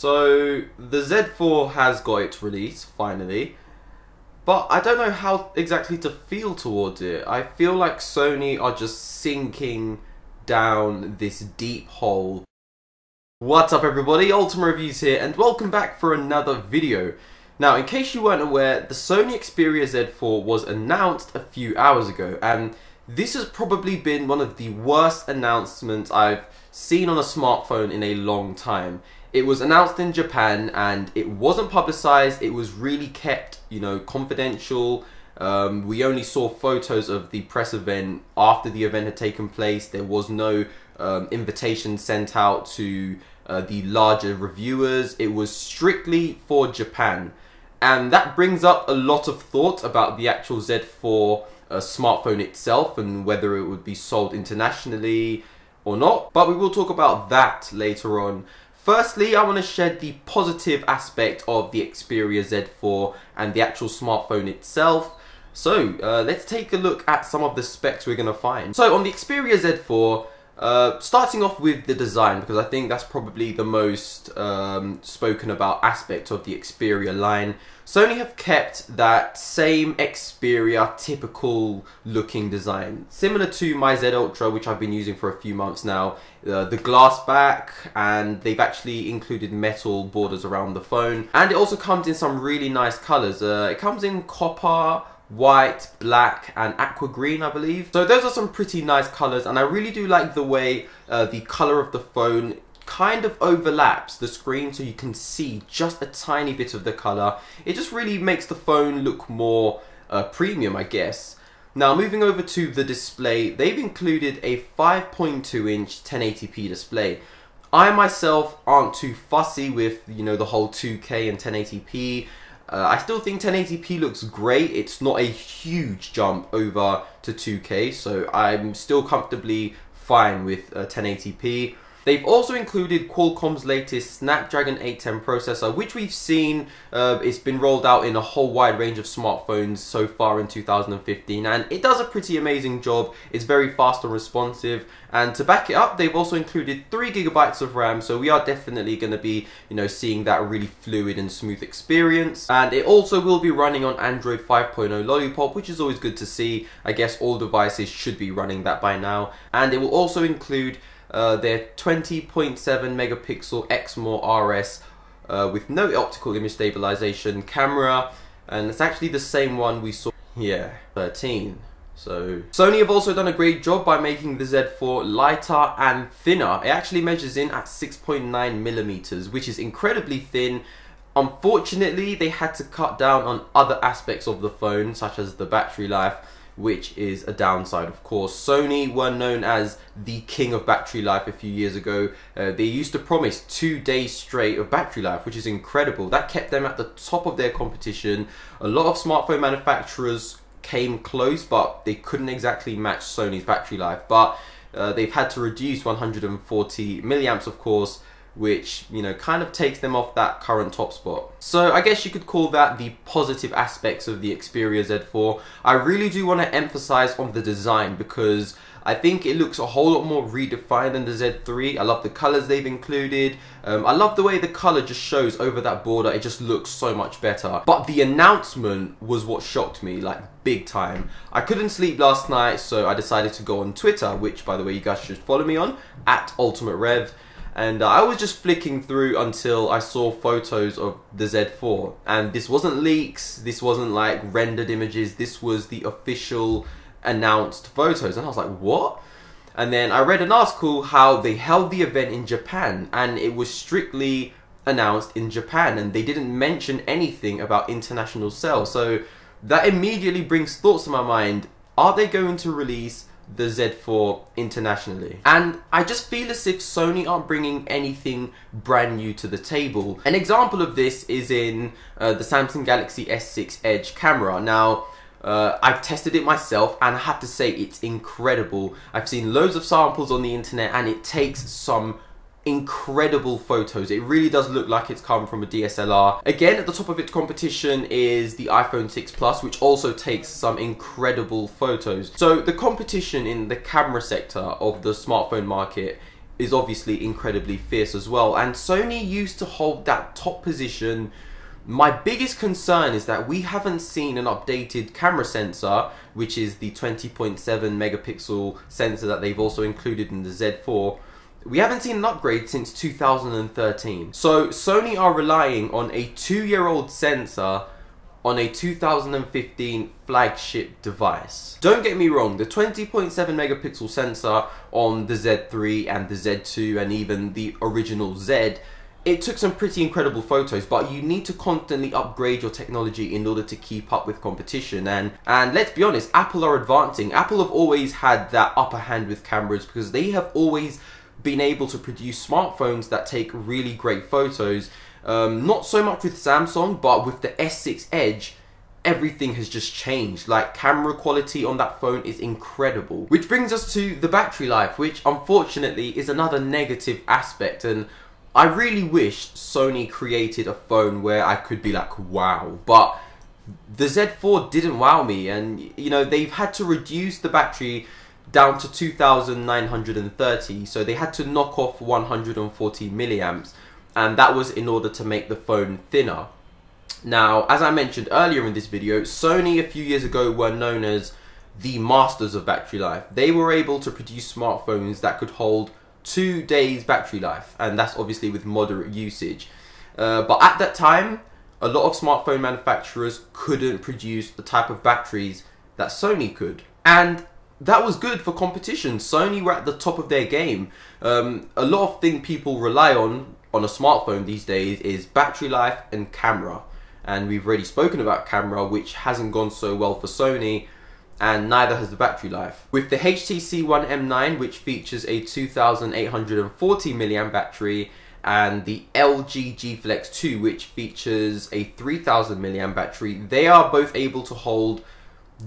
So the Z4 has got its release finally, but I don't know how exactly to feel towards it. I feel like Sony are just sinking down this deep hole. What's up everybody, Ultimate Reviews here and welcome back for another video. Now in case you weren't aware, the Sony Xperia Z4 was announced a few hours ago, and this has probably been one of the worst announcements I've seen on a smartphone in a long time. It was announced in Japan and it wasn't publicized. It was really kept, confidential. We only saw photos of the press event after the event had taken place. There was no invitation sent out to the larger reviewers. It was strictly for Japan. And that brings up a lot of thought about the actual Z4 smartphone itself and whether it would be sold internationally or not. But we will talk about that later on. Firstly, I want to shed the positive aspect of the Xperia Z4 and the actual smartphone itself. So let's take a look at some of the specs we're going to find. So on the Xperia Z4, starting off with the design, because I think that's probably the most spoken about aspect of the Xperia line. Sony have kept that same Xperia typical looking design, similar to my Z Ultra, which I've been using for a few months now. The glass back, and they've actually included metal borders around the phone, and it also comes in some really nice colors. It comes in copper, white, black and aqua green, I believe. So those are some pretty nice colors, and I really do like the way the color of the phone kind of overlaps the screen so you can see just a tiny bit of the color. It just really makes the phone look more premium, I guess. Now moving over to the display, they've included a 5.2 inch 1080p display. I myself aren't too fussy with the whole 2K and 1080p. I still think 1080p looks great. It's not a huge jump over to 2K, so I'm still comfortably fine with 1080p. They've also included Qualcomm's latest Snapdragon 810 processor, which we've seen it's been rolled out in a whole wide range of smartphones so far in 2015, and it does a pretty amazing job. It's very fast and responsive, and to back it up, they've also included 3 GB of RAM, so we are definitely going to be seeing that really fluid and smooth experience. And it also will be running on Android 5.0 Lollipop, which is always good to see. I guess all devices should be running that by now. And it will also include their 20.7 megapixel Exmor RS with no optical image stabilization camera, and it's actually the same one we saw here, 13. So Sony have also done a great job by making the Z4 lighter and thinner. It actually measures in at 6.9 millimeters, which is incredibly thin. Unfortunately, they had to cut down on other aspects of the phone, such as the battery life, which is a downside, of course. Sony were known as the king of battery life a few years ago. They used to promise 2 days straight of battery life, which is incredible. That kept them at the top of their competition. A lot of smartphone manufacturers came close, but they couldn't exactly match Sony's battery life. But they've had to reduce 140 milliamps, of course, which kind of takes them off that current top spot. So I guess you could call that the positive aspects of the Xperia Z4. I really do want to emphasize on the design, because I think it looks a whole lot more redefined than the Z3. I love the colors they've included. I love the way the color just shows over that border. It just looks so much better. But the announcement was what shocked me, like big time. I couldn't sleep last night, so I decided to go on Twitter, which by the way you guys should follow me on, @UltimateRev. And I was just flicking through until I saw photos of the Z4. And this wasn't leaks, this wasn't like rendered images, this was the official announced photos. And I was like, what? And then I read an article how they held the event in Japan, and it was strictly announced in Japan, and they didn't mention anything about international sales. So that immediately brings thoughts to my mind. Are they going to release the Z4 internationally? And I just feel as if Sony aren't bringing anything brand new to the table. An example of this is in the Samsung Galaxy S6 Edge camera. Now I've tested it myself, and I have to say it's incredible. I've seen loads of samples on the internet, and it takes some incredible photos. It really does look like it's come from a DSLR. Again, at the top of its competition is the iPhone 6 Plus, which also takes some incredible photos. So the competition in the camera sector of the smartphone market is obviously incredibly fierce as well, and Sony used to hold that top position. My biggest concern is that we haven't seen an updated camera sensor, which is the 20.7 megapixel sensor that they've also included in the Z4. We haven't seen an upgrade since 2013. So Sony are relying on a 2-year-old sensor on a 2015 flagship device. Don't get me wrong, the 20.7 megapixel sensor on the Z3 and the Z2 and even the original Z, it took some pretty incredible photos, but you need to constantly upgrade your technology in order to keep up with competition. And let's be honest, Apple are advancing. Apple have always had that upper hand with cameras because they have always been able to produce smartphones that take really great photos. Not so much with Samsung, but with the S6 Edge, everything has just changed. Like, camera quality on that phone is incredible. Which brings us to the battery life, which unfortunately is another negative aspect. And I really wish Sony created a phone where I could be like, wow. But the Z4 didn't wow me, and you know, they've had to reduce the battery down to 2,930, so they had to knock off 140 milliamps, and that was in order to make the phone thinner. Now, as I mentioned earlier in this video, Sony a few years ago were known as the masters of battery life. They were able to produce smartphones that could hold 2 days battery life, and that's obviously with moderate usage. But at that time, a lot of smartphone manufacturers couldn't produce the type of batteries that Sony could. And that was good for competition. Sony were at the top of their game. A lot of things people rely on a smartphone these days is battery life and camera. And we've already spoken about camera, which hasn't gone so well for Sony, and neither has the battery life. With the HTC One M9, which features a 2,840 milliamp battery, and the LG G Flex 2, which features a 3,000 milliamp battery, they are both able to hold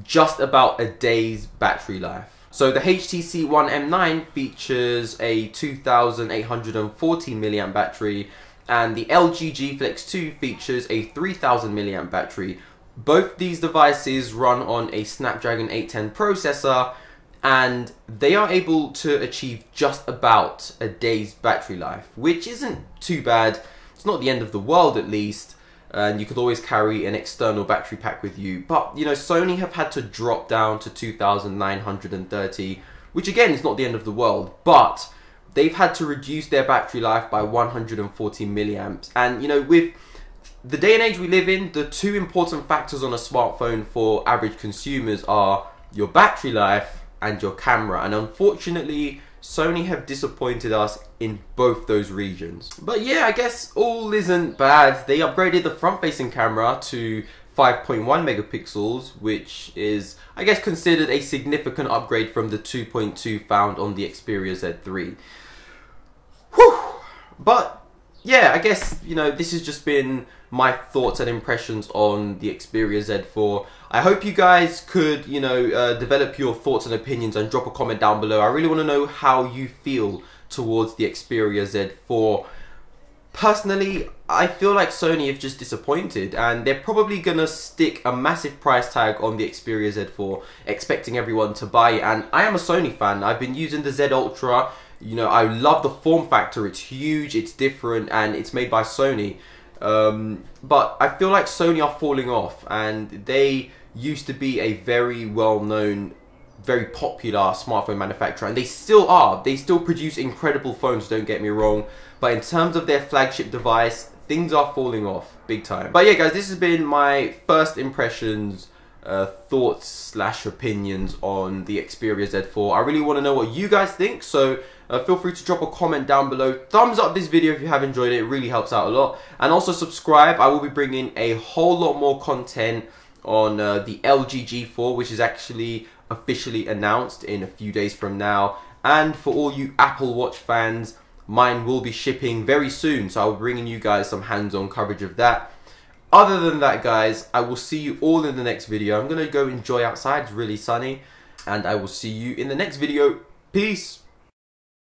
just about a day's battery life. So the HTC One M9 features a 2,840 milliamp battery, and the LG G Flex 2 features a 3,000 milliamp battery. Both these devices run on a Snapdragon 810 processor, and they are able to achieve just about a day's battery life, which isn't too bad. It's not the end of the world, at least, and you could always carry an external battery pack with you. But, you know, Sony have had to drop down to 2,930, which again is not the end of the world, but they've had to reduce their battery life by 140 milliamps. And, you know, with the day and age we live in, the two important factors on a smartphone for average consumers are your battery life and your camera. And unfortunately, Sony have disappointed us in both those regions. But yeah, I guess all isn't bad. They upgraded the front-facing camera to 5.1 megapixels, which is, I guess, considered a significant upgrade from the 2.2 found on the Xperia Z3. Whew! But yeah, I guess, you know, this has just been my thoughts and impressions on the Xperia Z4. I hope you guys could, you know, develop your thoughts and opinions and drop a comment down below. I really want to know how you feel towards the Xperia Z4. Personally, I feel like Sony have just disappointed, and they're probably going to stick a massive price tag on the Xperia Z4, expecting everyone to buy it. And I am a Sony fan. I've been using the Z Ultra. You know, I love the form factor. It's huge, it's different, and it's made by Sony. But I feel like Sony are falling off, and they used to be a very well-known, very popular smartphone manufacturer, and they still are. They still produce incredible phones, don't get me wrong, but in terms of their flagship device, things are falling off big time. But yeah, guys, this has been my first impressions, thoughts slash opinions on the Xperia Z4. I really want to know what you guys think, so feel free to drop a comment down below. Thumbs up this video if you have enjoyed it. It really helps out a lot. And also subscribe. I will be bringing a whole lot more content on the LG G4, which is actually officially announced in a few days from now. And for all you Apple Watch fans, mine will be shipping very soon, so I'll be bringing you guys some hands-on coverage of that. Other than that, guys, I will see you all in the next video. I'm going to go enjoy outside. It's really sunny. And I will see you in the next video. Peace.